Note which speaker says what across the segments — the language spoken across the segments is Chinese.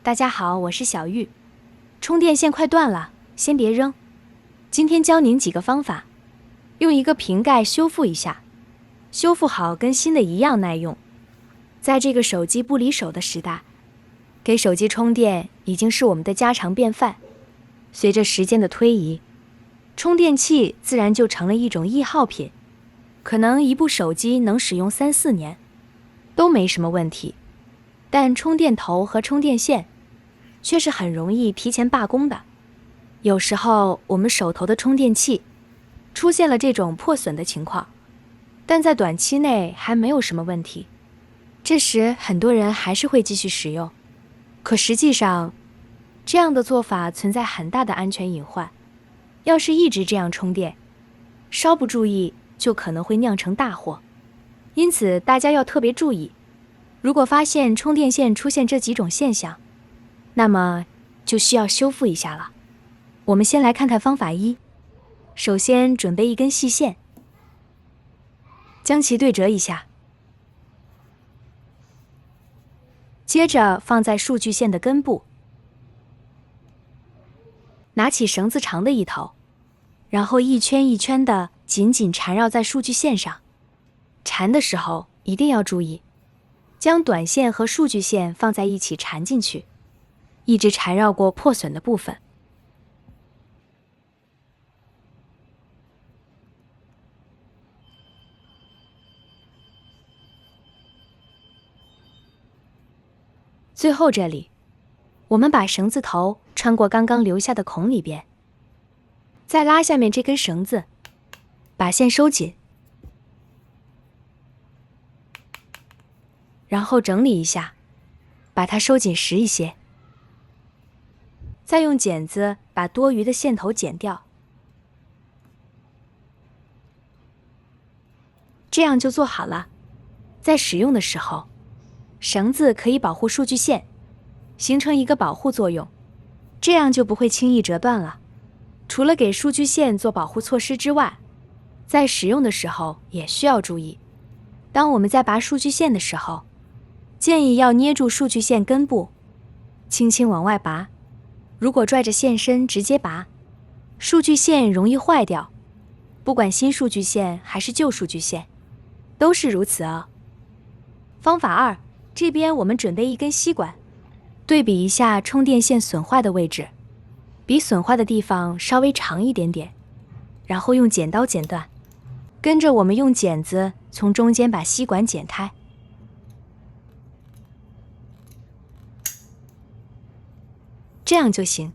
Speaker 1: 大家好，我是小玉。充电线快断了，先别扔。今天教您几个方法，用一个瓶盖修复一下，修复好跟新的一样耐用。在这个手机不离手的时代，给手机充电已经是我们的家常便饭。随着时间的推移，充电器自然就成了一种易耗品，可能一部手机能使用3-4年，都没什么问题。但充电头和充电线却是很容易提前罢工的。有时候我们手头的充电器出现了这种破损的情况，但在短期内还没有什么问题。这时很多人还是会继续使用，可实际上这样的做法存在很大的安全隐患。要是一直这样充电，稍不注意就可能会酿成大祸。因此大家要特别注意，如果发现充电线出现这几种现象，那么就需要修复一下了。我们先来看看方法1。首先准备一根细线，将其对折一下，接着放在数据线的根部，拿起绳子长的一头，然后一圈一圈的紧紧缠绕在数据线上。缠的时候一定要注意，将短线和数据线放在一起缠进去，一直缠绕过破损的部分。最后这里，我们把绳子头穿过刚刚留下的孔里边，再拉下面这根绳子，把线收紧，然后整理一下，把它收紧实一些，再用剪子把多余的线头剪掉，这样就做好了。在使用的时候，绳子可以保护数据线，形成一个保护作用，这样就不会轻易折断了。除了给数据线做保护措施之外，在使用的时候也需要注意，当我们在拔数据线的时候，建议要捏住数据线根部，轻轻往外拔。如果拽着线身直接拔，数据线容易坏掉，不管新数据线还是旧数据线，都是如此哦。方法2，这边我们准备一根吸管，对比一下充电线损坏的位置，比损坏的地方稍微长一点点，然后用剪刀剪断，跟着我们用剪子从中间把吸管剪开，这样就行。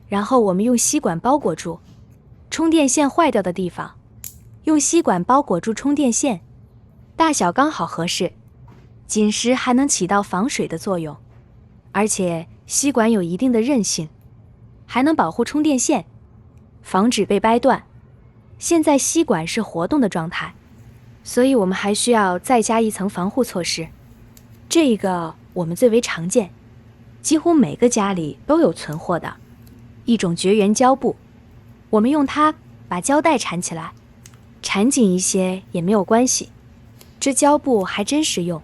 Speaker 1: 然后我们用吸管包裹住充电线坏掉的地方，用吸管包裹住充电线，大小刚好合适，紧实还能起到防水的作用，而且吸管有一定的韧性，还能保护充电线，防止被掰断。现在吸管是活动的状态，所以我们还需要再加一层防护措施。这个我们最为常见，几乎每个家里都有存货的一种绝缘胶布，我们用它把胶带缠起来，缠紧一些也没有关系。这胶布还真实用，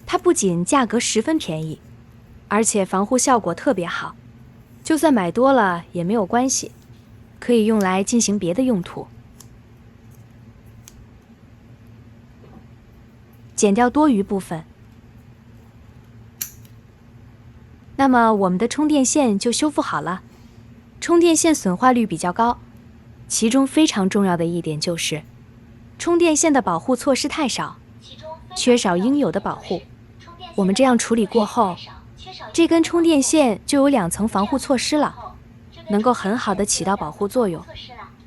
Speaker 1: 它不仅价格十分便宜，而且防护效果特别好，就算买多了也没有关系，可以用来进行别的用途。剪掉多余部分，那么我们的充电线就修复好了。充电线损坏率比较高，其中非常重要的一点就是充电线的保护措施太少，缺少应有的保护。我们这样处理过后，这根充电线就有2层防护措施了，能够很好的起到保护作用。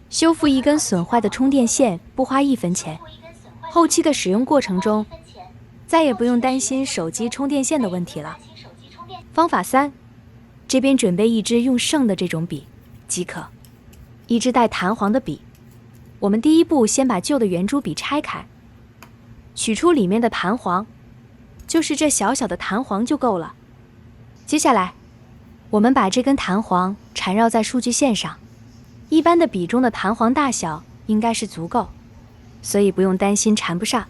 Speaker 1: 修复一根损坏的充电线不花1分钱，后期的使用过程中再也不用担心手机充电线的问题了。方法3，这边准备一支用剩的这种笔即可，一支带弹簧的笔。我们第一步先把旧的圆珠笔拆开，取出里面的弹簧，就是这小小的弹簧就够了。接下来我们把这根弹簧缠绕在数据线上，一般的笔中的弹簧大小应该是足够，所以不用担心缠不上，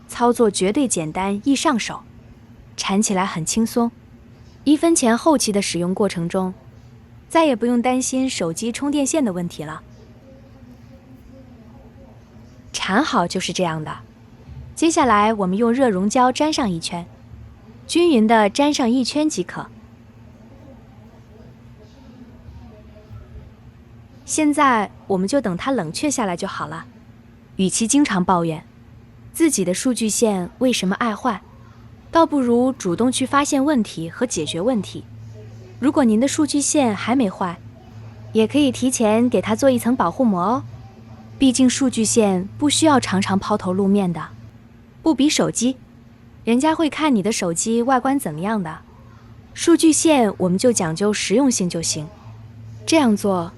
Speaker 1: 操作绝对简单易上手，缠起来很轻松。1分钱后期的使用过程中，再也不用担心手机充电线的问题了。缠好就是这样的。接下来我们用热熔胶粘上一圈，均匀的粘上1圈即可。现在我们就等它冷却下来就好了。与其经常抱怨自己的数据线为什么爱坏，倒不如主动去发现问题和解决问题。如果您的数据线还没坏，也可以提前给它做一层保护膜哦。毕竟数据线不需要常常抛头露面的，不比手机，人家会看你的手机外观怎么样的。数据线我们就讲究实用性就行，这样做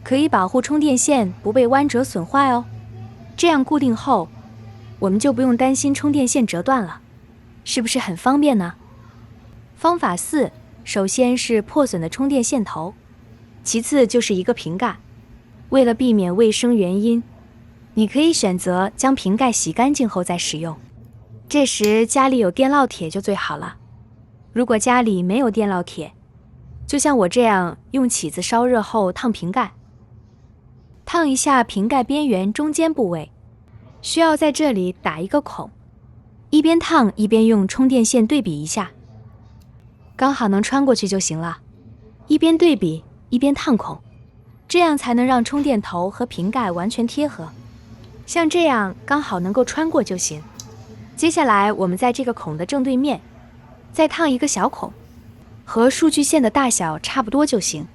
Speaker 1: 可以保护充电线不被弯折损坏哦。这样固定后，我们就不用担心充电线折断了，是不是很方便呢？方法4，首先是破损的充电线头，其次就是一个瓶盖。为了避免卫生原因，你可以选择将瓶盖洗干净后再使用，这时家里有电烙铁就最好了。如果家里没有电烙铁，就像我这样用起子烧热后烫瓶盖。烫一下瓶盖边缘中间部位，需要在这里打一个孔，一边烫一边用充电线对比一下，刚好能穿过去就行了。一边对比一边烫孔，这样才能让充电头和瓶盖完全贴合，像这样刚好能够穿过就行。接下来我们在这个孔的正对面再烫一个小孔，和数据线的大小差不多就行。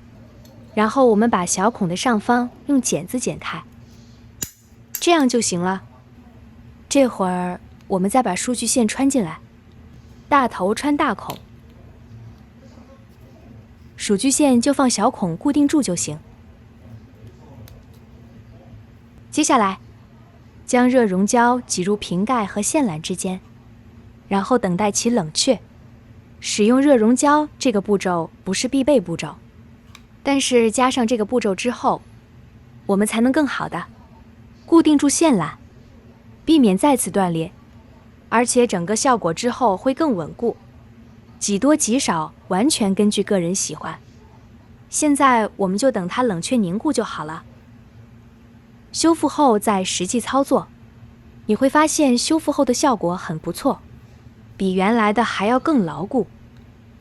Speaker 1: 然后我们把小孔的上方用剪子剪开，这样就行了。这会儿我们再把数据线穿进来，大头穿大孔，数据线就放小孔固定住就行。接下来将热熔胶挤入瓶盖和线缆之间，然后等待其冷却。使用热熔胶这个步骤不是必备步骤，但是加上这个步骤之后，我们才能更好的固定住线缆，避免再次断裂，而且整个效果之后会更稳固。挤多挤少完全根据个人喜欢。现在我们就等它冷却凝固就好了。修复后再实际操作，你会发现修复后的效果很不错，比原来的还要更牢固，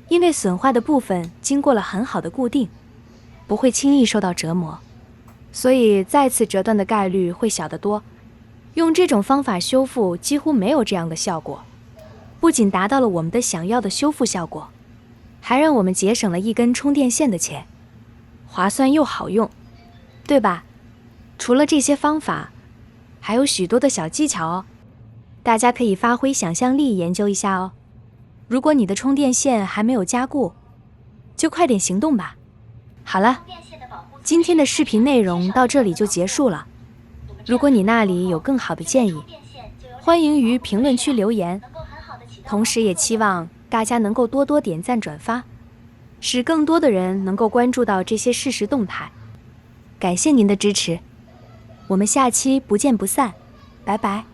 Speaker 1: 因为损坏的部分经过了很好的固定，不会轻易受到折磨，所以再次折断的概率会小得多。用这种方法修复几乎没有这样的效果，不仅达到了我们的想要的修复效果，还让我们节省了1根充电线的钱，划算又好用，对吧？除了这些方法，还有许多的小技巧哦，大家可以发挥想象力研究一下哦。如果你的充电线还没有加固，就快点行动吧。好了，今天的视频内容到这里就结束了。如果你那里有更好的建议，欢迎于评论区留言，同时也期望大家能够多多点赞转发，使更多的人能够关注到这些事实动态。感谢您的支持，我们下期不见不散，拜拜。